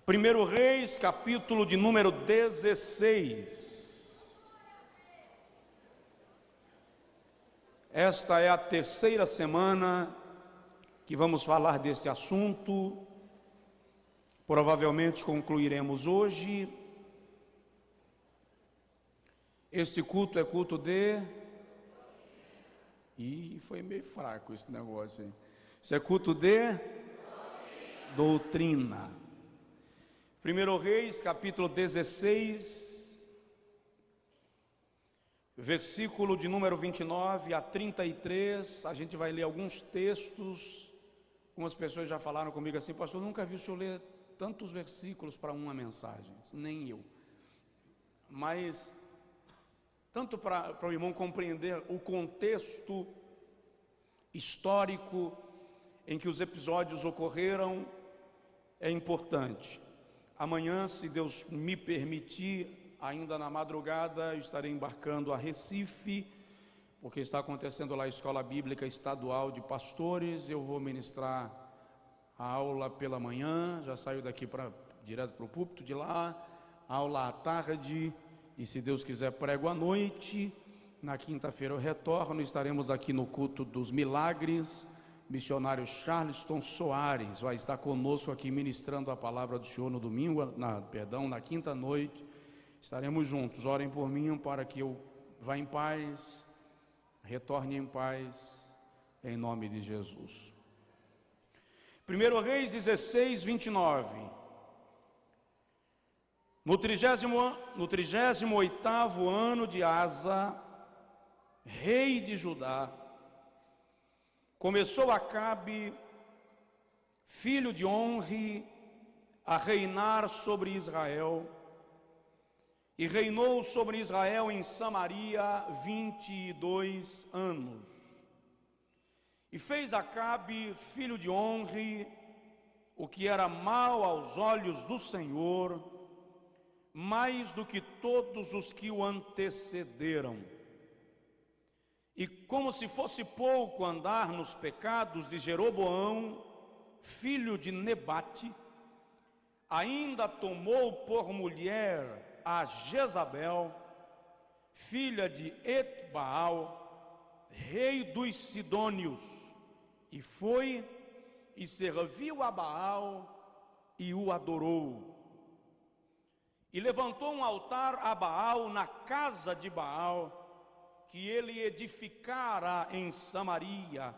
1 Reis, capítulo de número 16. Esta é a terceira semana que vamos falar desse assunto. Provavelmente concluiremos hoje. Este culto é culto de... Ih, foi meio fraco esse negócio aí. Isso é culto de... doutrina. 1 Reis, capítulo 16, versículo de número 29 a 33, a gente vai ler alguns textos. Algumas pessoas já falaram comigo assim: pastor, nunca vi o senhor ler tantos versículos para uma mensagem. Nem eu. Mas, tanto para o irmão compreender o contexto histórico em que os episódios ocorreram, é importante. Amanhã, se Deus me permitir, ainda na madrugada, eu estarei embarcando a Recife, porque está acontecendo lá a Escola Bíblica Estadual de Pastores. Eu vou ministrar a aula pela manhã, já saio daqui direto para o púlpito de lá, aula à tarde, e se Deus quiser prego à noite. Na quinta-feira eu retorno, estaremos aqui no culto dos milagres. Missionário Charleston Soares vai estar conosco aqui ministrando a palavra do Senhor no domingo, na quinta noite. Estaremos juntos. Orem por mim para que eu vá em paz, retorne em paz, em nome de Jesus. 1 Reis 16, 29. No 38º ano de Asa, rei de Judá, começou Acabe, filho de Onri, a reinar sobre Israel, e reinou sobre Israel em Samaria 22 anos. E fez Acabe, filho de Onri, o que era mal aos olhos do Senhor, mais do que todos os que o antecederam. E como se fosse pouco andar nos pecados de Jeroboão, filho de Nebate, ainda tomou por mulher a Jezabel, filha de Etbaal, rei dos Sidônios, e foi e serviu a Baal e o adorou. E levantou um altar a Baal na casa de Baal, que ele edificara em Samaria.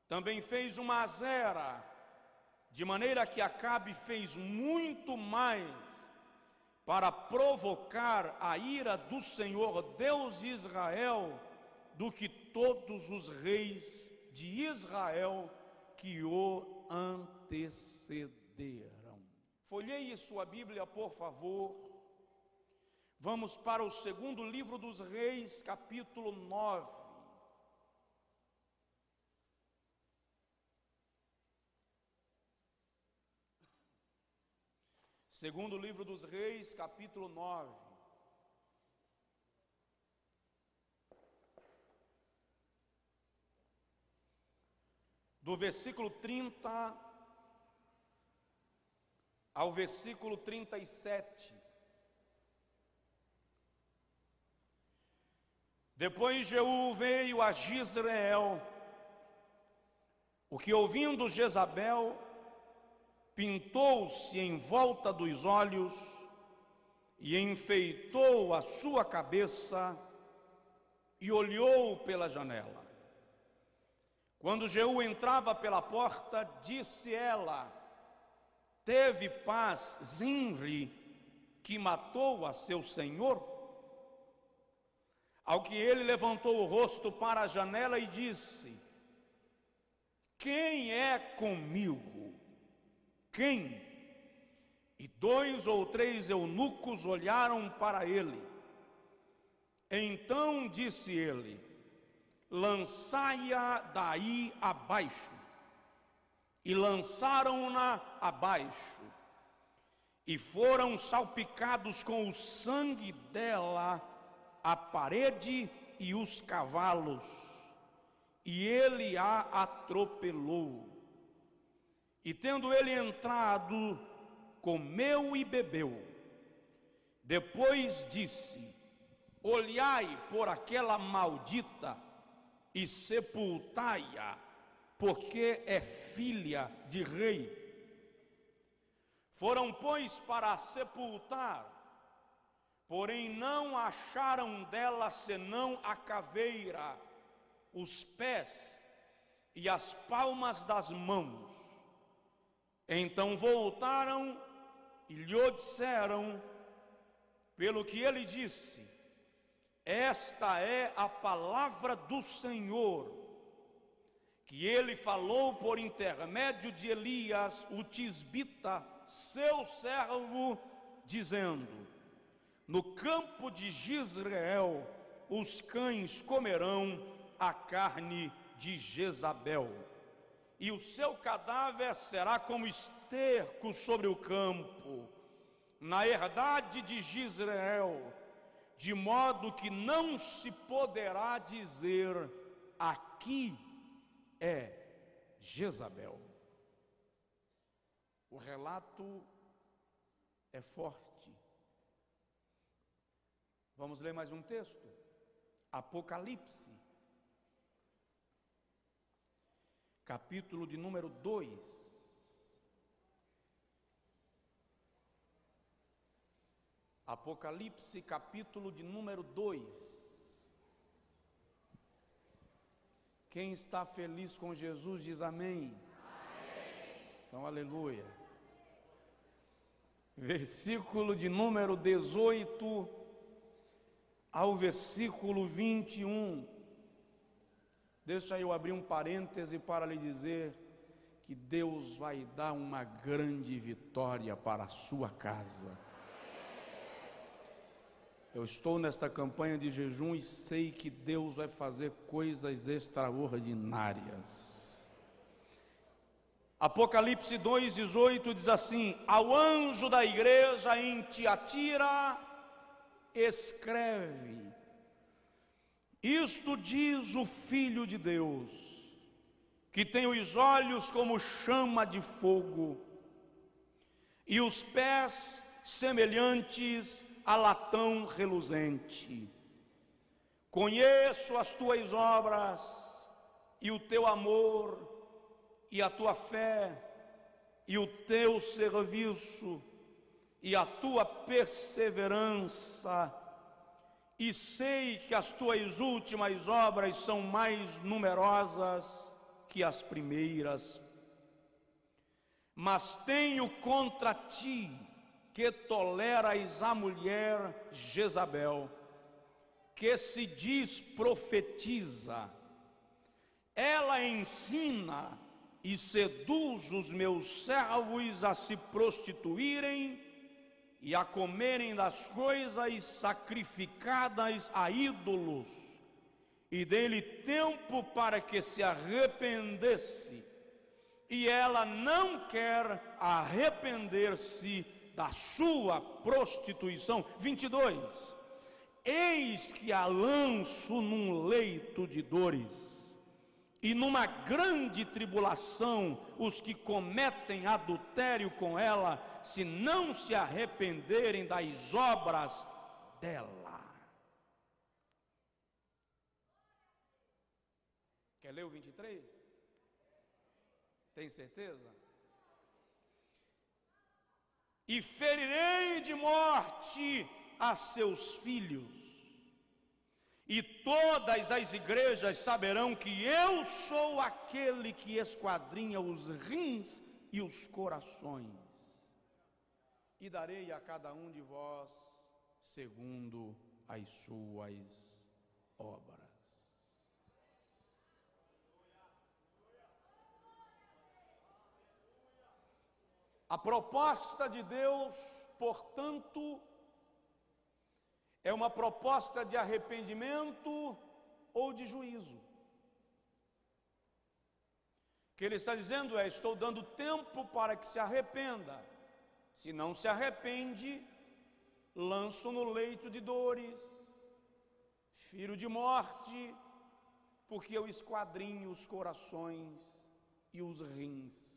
Também fez uma asera, de maneira que Acabe fez muito mais para provocar a ira do Senhor Deus de Israel do que todos os reis de Israel que o antecederam. Folheie sua Bíblia, por favor. Vamos para o segundo livro dos Reis, capítulo 9. Segundo livro dos Reis, capítulo 9. Do versículo 30 ao versículo 37. Depois Jeú veio a Jezreel, o que ouvindo Jezabel, pintou-se em volta dos olhos e enfeitou a sua cabeça e olhou pela janela. Quando Jeú entrava pela porta, disse ela: teve paz Zimri, que matou a seu senhor? Ao que ele levantou o rosto para a janela e disse: quem é comigo? Quem? E 2 ou 3 eunucos olharam para ele. Então disse ele: lançai-a daí abaixo. E lançaram-na abaixo, e foram salpicados com o sangue dela a parede e os cavalos, e ele a atropelou. E tendo ele entrado, comeu e bebeu. Depois disse: olhai por aquela maldita e sepultai-a, porque é filha de rei. Foram, pois, para a sepultar, porém não acharam dela senão a caveira, os pés e as palmas das mãos. Então voltaram e lhe disseram, pelo que ele disse: esta é a palavra do Senhor, que ele falou por intermédio de Elias, o tisbita, seu servo, dizendo: no campo de Jezreel os cães comerão a carne de Jezabel, e o seu cadáver será como esterco sobre o campo, na herdade de Jezreel, de modo que não se poderá dizer: aqui é Jezabel. O relato é forte. Vamos ler mais um texto? Apocalipse, capítulo de número 2. Apocalipse, capítulo de número 2. Quem está feliz com Jesus diz amém. Amém. Então, aleluia. Versículo de número 18 ao versículo 21. Deixa eu abrir um parêntese para lhe dizer que Deus vai dar uma grande vitória para a sua casa. Eu estou nesta campanha de jejum e sei que Deus vai fazer coisas extraordinárias. Apocalipse 2:18 diz assim: ao anjo da igreja em Tiatira escreve: isto diz o Filho de Deus, que tem os olhos como chama de fogo e os pés semelhantes a latão reluzente. Conheço as tuas obras e o teu amor e a tua fé e o teu serviço e a tua perseverança, e sei que as tuas últimas obras são mais numerosas que as primeiras. Mas tenho contra ti que toleras a mulher Jezabel, que se diz profetiza. Ela ensina e seduz os meus servos a se prostituírem e a comerem das coisas sacrificadas a ídolos, e dei-lhe tempo para que se arrependesse, e ela não quer arrepender-se da sua prostituição. 22. Eis que a lanço num leito de dores, e numa grande tribulação os que cometem adultério com ela, se não se arrependerem das obras dela. Quer ler o 23? Tem certeza? E ferirei de morte a seus filhos, e todas as igrejas saberão que eu sou aquele que esquadrinha os rins e os corações, e darei a cada um de vós segundo as suas obras. A proposta de Deus, portanto, é uma proposta de arrependimento ou de juízo. O que ele está dizendo é: estou dando tempo para que se arrependa. Se não se arrepende, lanço no leito de dores, firo de morte, porque eu esquadrinho os corações e os rins.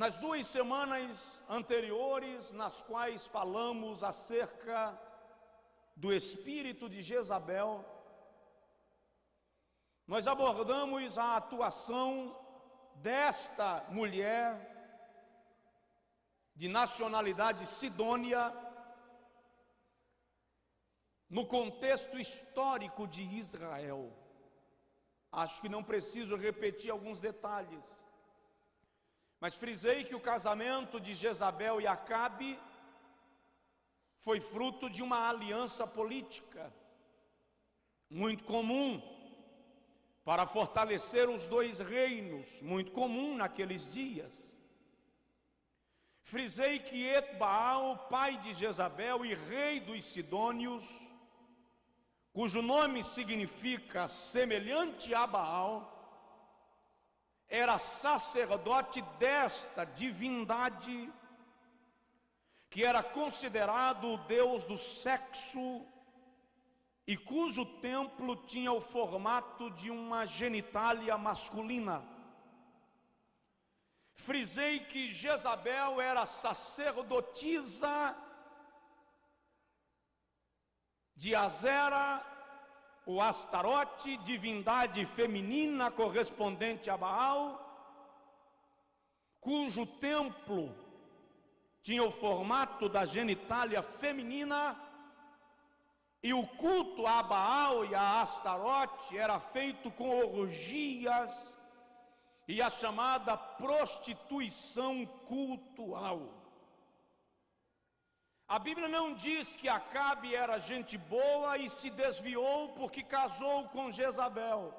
Nas 2 semanas anteriores, nas quais falamos acerca do espírito de Jezabel, nós abordamos a atuação desta mulher de nacionalidade sidônia no contexto histórico de Israel. Acho que não preciso repetir alguns detalhes, mas frisei que o casamento de Jezabel e Acabe foi fruto de uma aliança política muito comum para fortalecer os 2 reinos, muito comum naqueles dias. Frisei que Etbaal, pai de Jezabel e rei dos sidônios, cujo nome significa semelhante a Baal, era sacerdote desta divindade, que era considerado o deus do sexo e cujo templo tinha o formato de uma genitália masculina. Frisei que Jezabel era sacerdotisa de Azera, o Astarote, divindade feminina correspondente a Baal, cujo templo tinha o formato da genitália feminina, e o culto a Baal e a Astarote era feito com orgias e a chamada prostituição cultual. A Bíblia não diz que Acabe era gente boa e se desviou porque casou com Jezabel.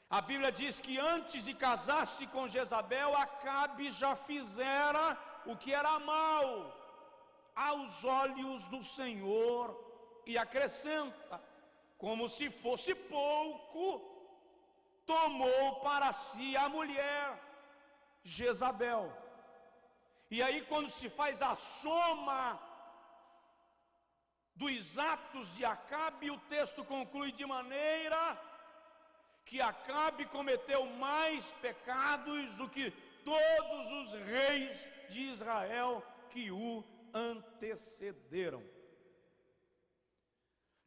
A Bíblia diz que antes de casar-se com Jezabel, Acabe já fizera o que era mal aos olhos do Senhor, e acrescenta, como se fosse pouco, tomou para si a mulher Jezabel. E aí, quando se faz a soma dos atos de Acabe, o texto conclui de maneira que Acabe cometeu mais pecados do que todos os reis de Israel que o antecederam.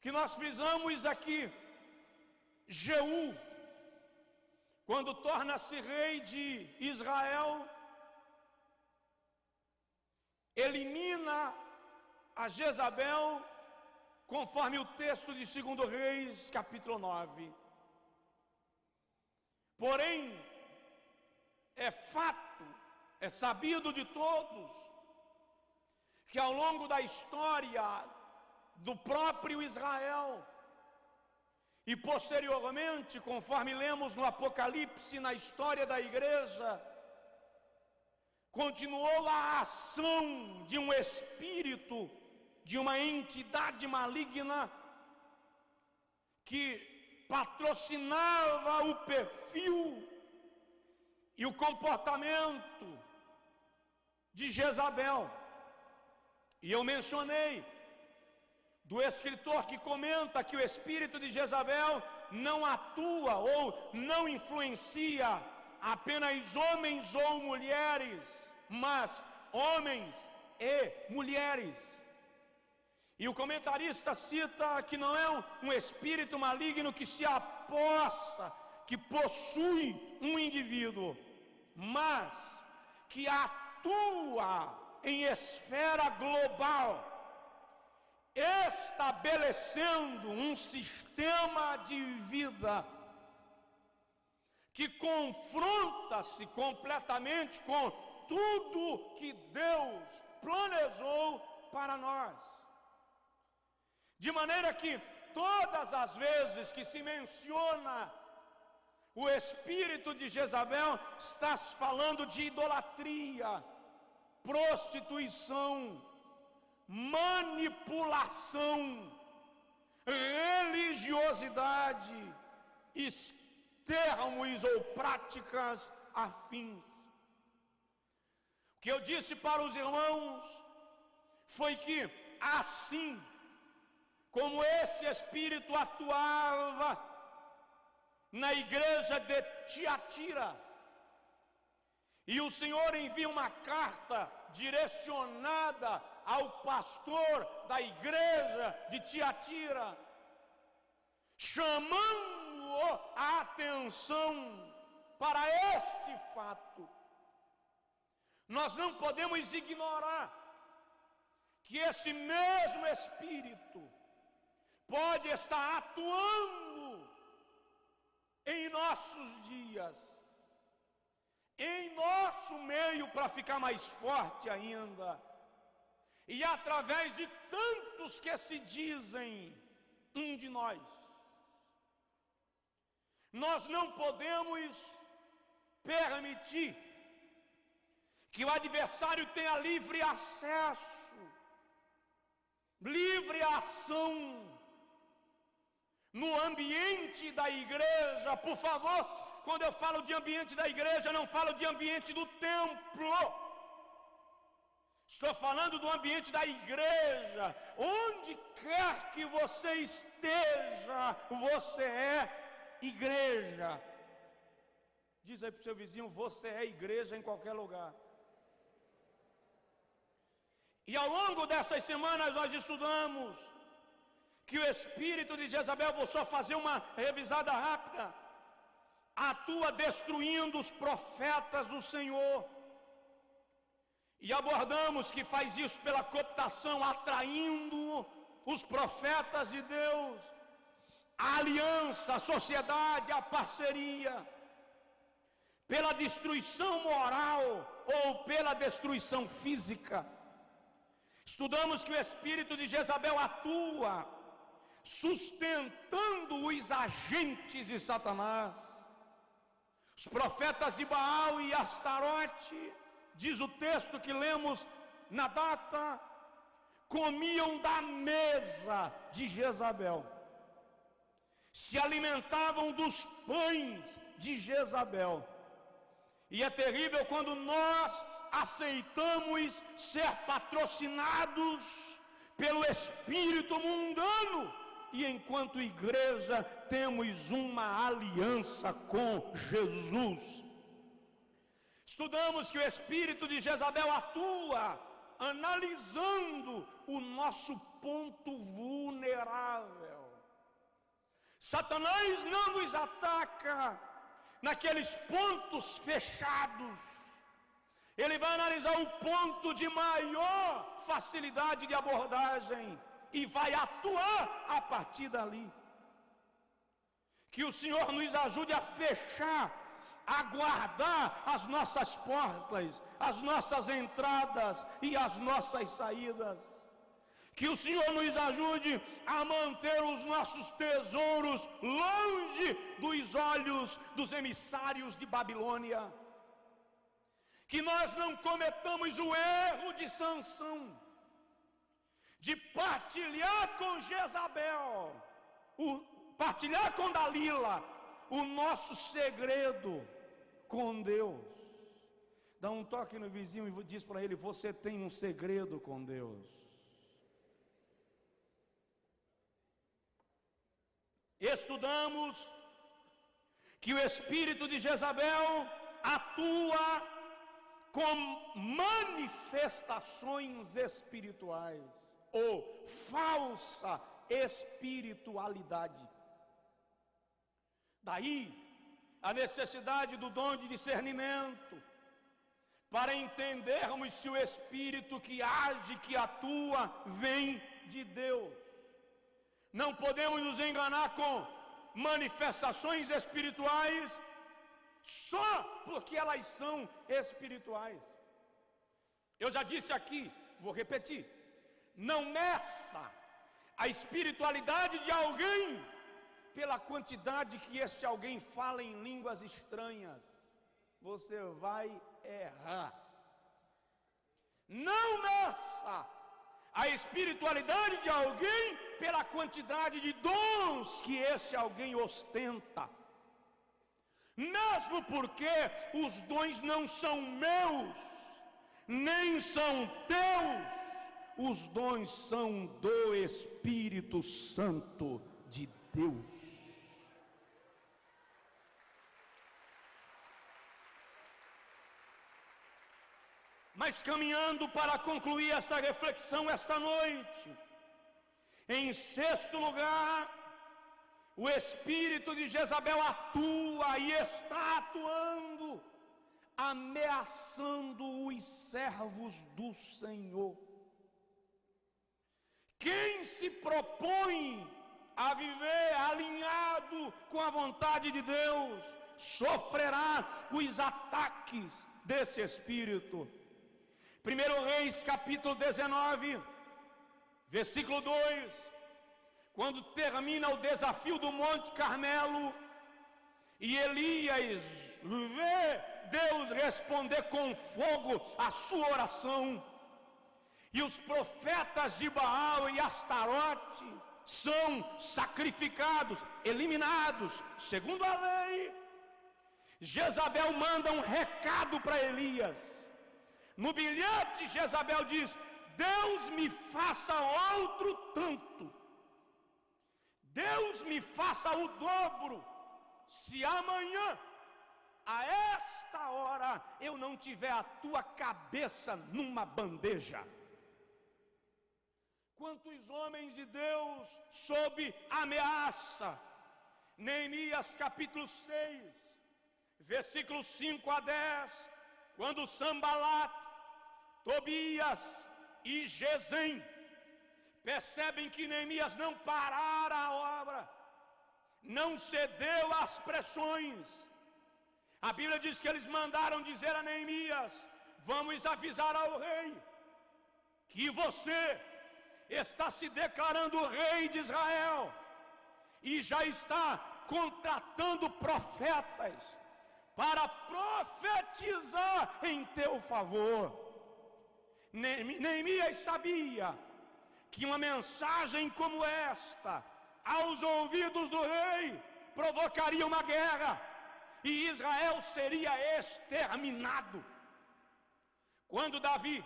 Que nós frisamos aqui, Jeú, quando torna-se rei de Israel, elimina a Jezabel, conforme o texto de 2 Reis, capítulo 9. Porém, é fato, é sabido de todos, que ao longo da história do próprio Israel, e posteriormente, conforme lemos no Apocalipse, na história da igreja, continuou a ação de um espírito, de uma entidade maligna, que patrocinava o perfil e o comportamento de Jezabel. E eu mencionei do escritor que comenta que o espírito de Jezabel não atua ou não influencia apenas homens ou mulheres, mas homens e mulheres. E o comentarista cita que não é um espírito maligno que se apossa, que possui um indivíduo, mas que atua em esfera global, estabelecendo um sistema de vida que confronta-se completamente com tudo que Deus planejou para nós. De maneira que todas as vezes que se menciona o espírito de Jezabel, está se falando de idolatria, prostituição, manipulação, religiosidade, termos ou práticas afins. O que eu disse para os irmãos foi que assim como esse espírito atuava na igreja de Tiatira, E o Senhor envia uma carta direcionada ao pastor da igreja de Tiatira, chamando-o a atenção para este fato. Nós não podemos ignorar que esse mesmo Espírito pode estar atuando em nossos dias, em nosso meio, para ficar mais forte ainda, e através de tantos que se dizem um de nós. Nós não podemos permitir que o adversário tenha livre acesso, livre ação no ambiente da igreja. Por favor, quando eu falo de ambiente da igreja, não falo de ambiente do templo. Estou falando do ambiente da igreja. Onde quer que você esteja, você é igreja. Diz aí para o seu vizinho: você é igreja em qualquer lugar. E ao longo dessas semanas nós estudamos que o espírito de Jezabel, vou só fazer uma revisada rápida, atua destruindo os profetas do Senhor. E abordamos que faz isso pela cooptação, atraindo os profetas de Deus, a aliança, a sociedade, a parceria, pela destruição moral ou pela destruição física. Estudamos que o espírito de Jezabel atua sustentando os agentes de Satanás. Os profetas de Baal e Astarote, diz o texto que lemos na data, comiam da mesa de Jezabel, se alimentavam dos pães de Jezabel. E é terrível quando nós aceitamos ser patrocinados pelo espírito mundano e enquanto igreja temos uma aliança com Jesus. Estudamos que o espírito de Jezabel atua analisando o nosso ponto vulnerável. Satanás não nos ataca naqueles pontos fechados. Ele vai analisar o ponto de maior facilidade de abordagem e vai atuar a partir dali. Que o Senhor nos ajude a fechar, a guardar as nossas portas, as nossas entradas e as nossas saídas. Que o Senhor nos ajude a manter os nossos tesouros longe dos olhos dos emissários de Babilônia. Que nós não cometamos o erro de Sansão, de partilhar com Jezabel, partilhar com Dalila o nosso segredo com Deus. Dá um toque no vizinho e diz para ele: você tem um segredo com Deus. Estudamos que o espírito de Jezabel atua com manifestações espirituais ou falsa espiritualidade. Daí a necessidade do dom de discernimento, para entendermos se o espírito que age, que atua, vem de Deus. Não podemos nos enganar com manifestações espirituais só porque elas são espirituais. Eu já disse aqui, vou repetir: não meça a espiritualidade de alguém pela quantidade que este alguém fala em línguas estranhas. Você vai errar. Não meça a espiritualidade de alguém pela quantidade de dons que esse alguém ostenta. Mesmo porque os dons não são meus, nem são teus, os dons são do Espírito Santo de Deus. Mas caminhando para concluir esta reflexão esta noite, em sexto lugar, o espírito de Jezabel atua e está atuando, ameaçando os servos do Senhor. Quem se propõe a viver alinhado com a vontade de Deus, sofrerá os ataques desse espírito. 1 Reis capítulo 19, versículo 2, quando termina o desafio do Monte Carmelo, e Elias vê Deus responder com fogo a sua oração, e os profetas de Baal e Astarote são sacrificados, eliminados, segundo a lei. Jezabel manda um recado para Elias. No bilhete, Jezabel diz: Deus me faça outro tanto, Deus me faça o dobro, se amanhã, a esta hora, eu não tiver a tua cabeça numa bandeja. Quantos homens de Deus sob ameaça? Neemias capítulo 6, versículos 5 a 10, quando Sambalat, Tobias e Gesem percebem que Neemias não parara a obra, não cedeu às pressões, a Bíblia diz que eles mandaram dizer a Neemias: vamos avisar ao rei que você está se declarando rei de Israel e já está contratando profetas para profetizar em teu favor. Neemias sabia que uma mensagem como esta, aos ouvidos do rei, provocaria uma guerra e Israel seria exterminado. Quando Davi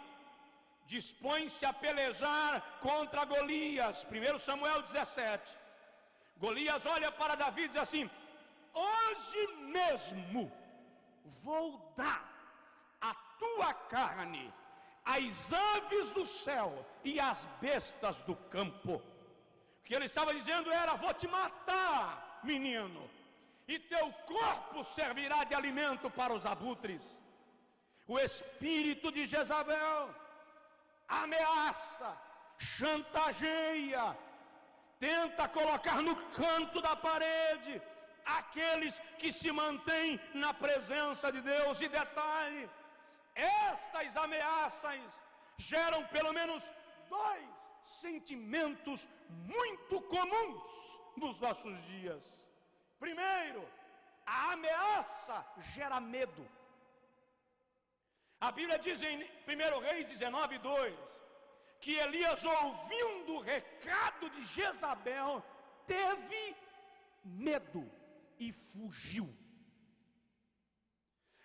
dispõe-se a pelejar contra Golias, 1 Samuel 17, Golias olha para Davi e diz assim: hoje mesmo vou dar a tua carne às aves do céu e às bestas do campo. O que ele estava dizendo era: vou te matar, menino, e teu corpo servirá de alimento para os abutres. O espírito de Jezabel ameaça, chantageia, tenta colocar no canto da parede aqueles que se mantêm na presença de Deus. E detalhe, estas ameaças geram pelo menos dois sentimentos muito comuns nos nossos dias. Primeiro, a ameaça gera medo. A Bíblia diz em 1 Reis 19, 2, que Elias, ouvindo o recado de Jezabel, teve medo e fugiu.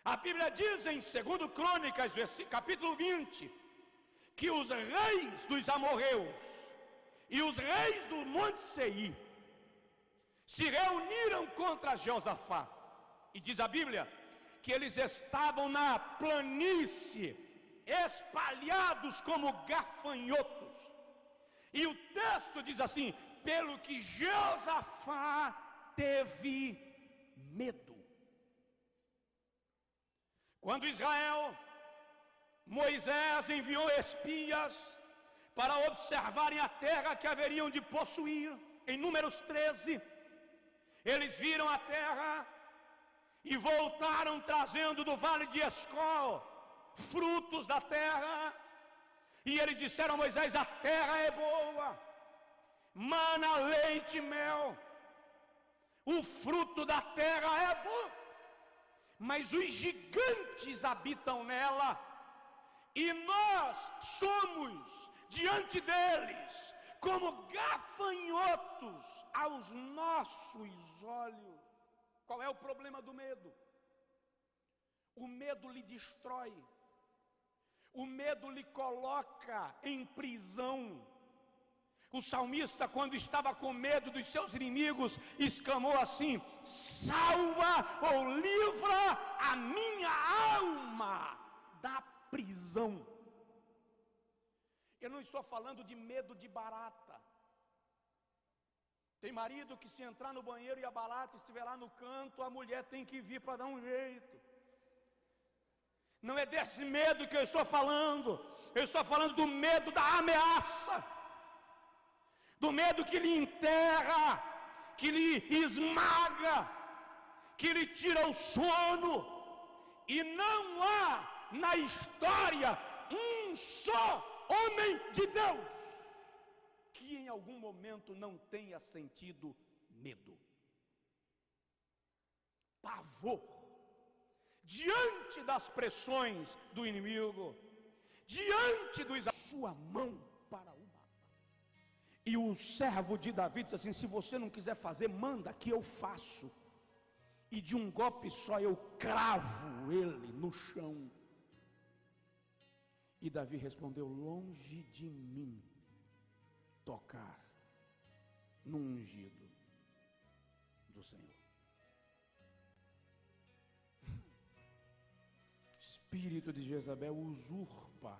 A Bíblia diz em 2 Crônicas, capítulo 20, que os reis dos amorreus e os reis do Monte Seir se reuniram contra Josafá. E diz a Bíblia que eles estavam na planície, espalhados como gafanhotos. E o texto diz assim: pelo que Josafá teve medo. Quando Moisés enviou espias para observarem a terra que haveriam de possuir, em Números 13, eles viram a terra e voltaram trazendo do vale de Escol frutos da terra, e eles disseram a Moisés: a terra é boa, mana, leite e mel, o fruto da terra é bom, mas os gigantes habitam nela, e nós somos diante deles como gafanhotos aos nossos olhos. Qual é o problema do medo? O medo lhe destrói, o medo lhe coloca em prisão. O salmista, quando estava com medo dos seus inimigos, exclamou assim: salva ou livra a minha alma da prisão. Eu não estou falando de medo de barata. Tem marido que, se entrar no banheiro e a barata estiver lá no canto, a mulher tem que vir para dar um jeito. Não é desse medo que eu estou falando. Eu estou falando do medo da ameaça, do medo que lhe enterra, que lhe esmaga, que lhe tira o sono. E não há na história um só homem de Deus que em algum momento não tenha sentido medo, pavor, diante das pressões do inimigo, diante dos... sua mão para o mapa. E o servo de Davi disse assim: se você não quiser fazer, manda que eu faço, e de um golpe só eu cravo ele no chão. E Davi respondeu: longe de mim tocar no ungido do Senhor. Espírito de Jezabel usurpa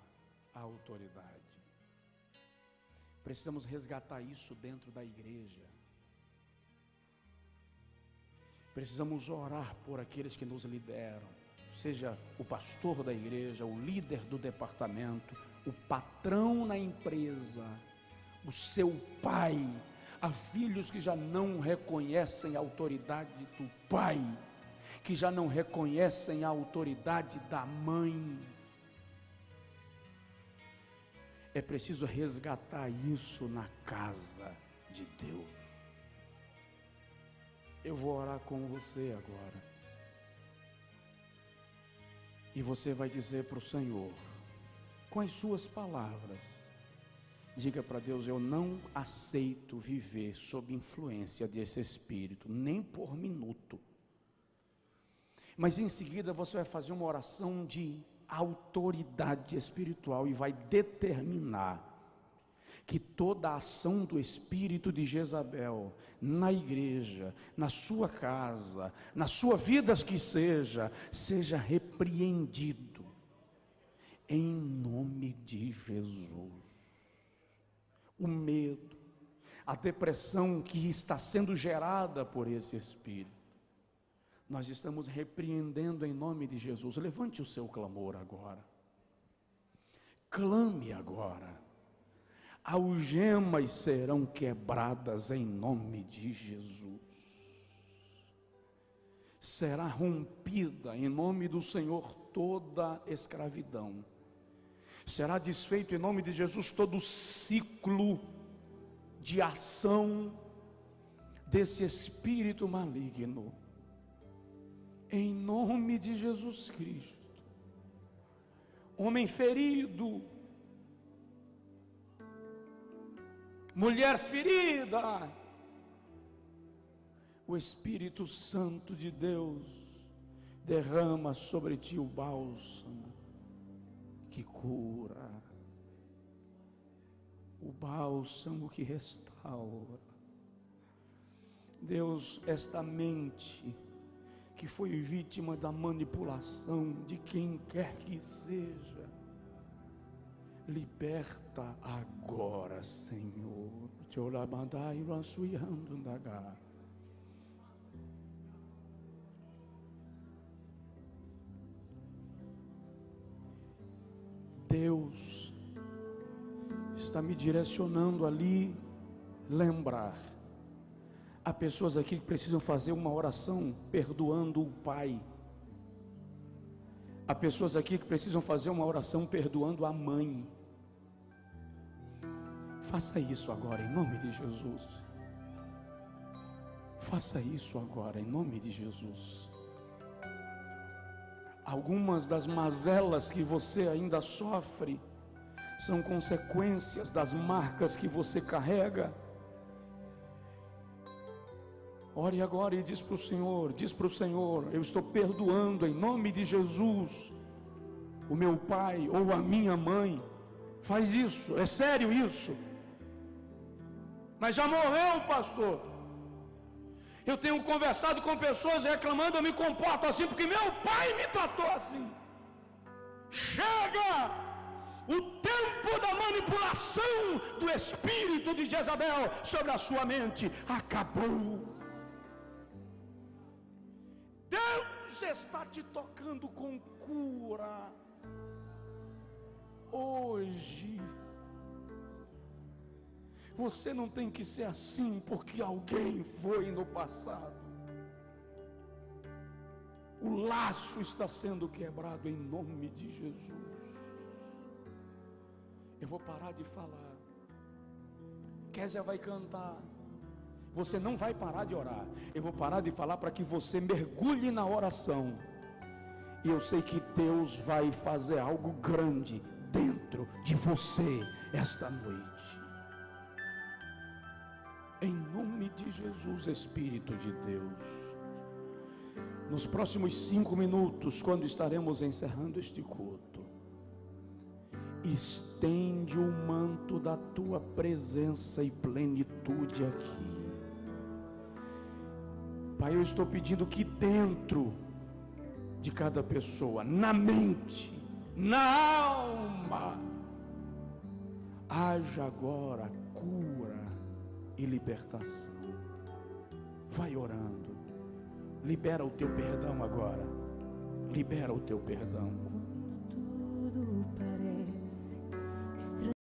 a autoridade. Precisamos resgatar isso dentro da igreja. Precisamos orar por aqueles que nos lideram, seja o pastor da igreja, o líder do departamento, o patrão na empresa, o seu pai. Há filhos que já não reconhecem a autoridade do pai, que já não reconhecem a autoridade da mãe. É preciso resgatar isso na casa de Deus. Eu vou orar com você agora. E você vai dizer para o Senhor, com as suas palavras, diga para Deus: eu não aceito viver sob influência desse espírito, nem por minuto. Mas em seguida você vai fazer uma oração de autoridade espiritual e vai determinar que toda a ação do espírito de Jezabel na igreja, na sua casa, na sua vida que seja repreendido em nome de Jesus. O medo, a depressão que está sendo gerada por esse espírito, nós estamos repreendendo em nome de Jesus. Levante o seu clamor agora, clame agora. Algemas serão quebradas em nome de Jesus. Será rompida em nome do Senhor toda escravidão. Será desfeito em nome de Jesus todo o ciclo de ação desse espírito maligno. Em nome de Jesus Cristo. Homem ferido, mulher ferida, o Espírito Santo de Deus derrama sobre ti o bálsamo que cura, o bálsamo que restaura. Deus, esta mente que foi vítima da manipulação de quem quer que seja, liberta agora, Senhor. Deus está me direcionando ali, lembrar. Há pessoas aqui que precisam fazer uma oração perdoando o pai. Há pessoas aqui que precisam fazer uma oração perdoando a mãe. Faça isso agora em nome de Jesus. Faça isso agora em nome de Jesus. Algumas das mazelas que você ainda sofre são consequências das marcas que você carrega. Ore agora e diz para o Senhor, eu estou perdoando em nome de Jesus o meu pai ou a minha mãe. Faz isso, é sério isso. Mas já morreu, pastor. Eu tenho conversado com pessoas reclamando: eu me comporto assim porque meu pai me tratou assim. Chega! O tempo da manipulação do espírito de Jezabel sobre a sua mente acabou. Deus está te tocando com cura hoje. Você não tem que ser assim porque alguém foi no passado. O laço está sendo quebrado em nome de Jesus. Eu vou parar de falar. Kézia vai cantar. Você não vai parar de orar. Eu vou parar de falar para que você mergulhe na oração. E eu sei que Deus vai fazer algo grande dentro de você esta noite. Em nome de Jesus, Espírito de Deus. Nos próximos 5 minutos, quando estaremos encerrando este culto, estende o manto da tua presença e plenitude aqui. Pai, eu estou pedindo que dentro de cada pessoa, na mente, na alma, haja agora cura e libertação. Vai orando. Libera o teu perdão agora. Libera o teu perdão. Quando tudo